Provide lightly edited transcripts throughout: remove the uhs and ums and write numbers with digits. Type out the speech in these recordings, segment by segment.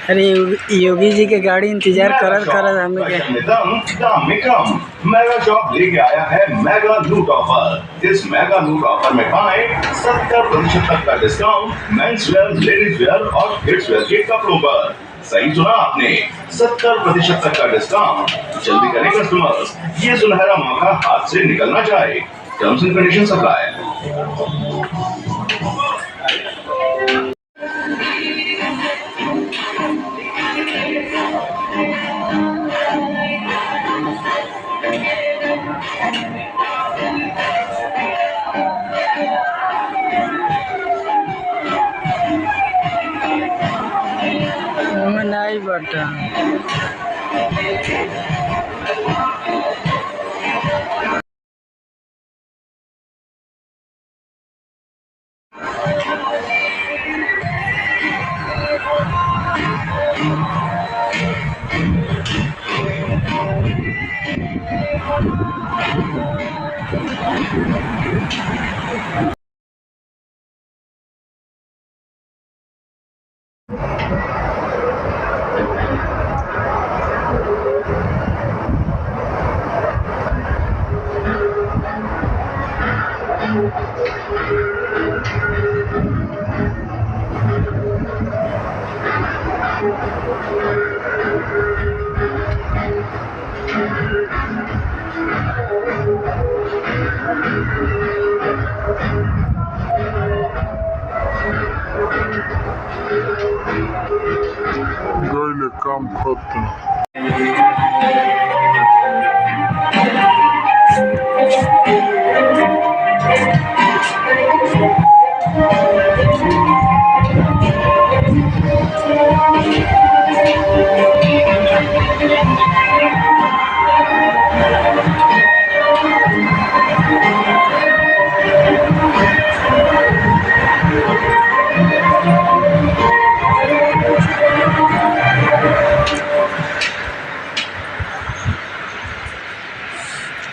अरे योगी जी के गाड़ी इंतजार करत हमें मेगा शॉप लेके आया है मेगा लूट ऑफर। इस मेगा लूट ऑफर में पाएं 70% तक का discount men's wear, ladies wear और किड्स वेयर के कपड़ों पर। सही सुना आपने, 70% तक का डिस्काउंट। जल्दी करें कस्टमर्स, ये सुनहरा मौका हाथ से निकल ना जाए। Terms and condition apply. नहीं बटा Böyle kamp koptu.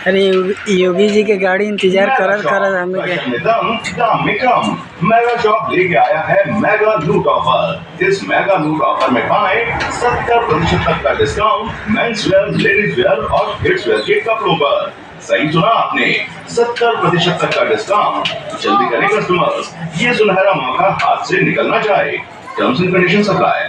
अरे योगी जी के गाड़ी इंतजार करत हमें मेगा शॉप लेके आया है मेगा लूट ऑफर। इस मेगा लूट ऑफर में पाएं 70% तक का discount men's wear, ladies wear और किड्स वेयर के कपड़ों पर। सही सुना आपने, 70% तक का डिस्काउंट। जल्दी करें कस्टमर्स, ये सुनहरा मौका हाथ से निकल ना जाए। Terms and condition apply.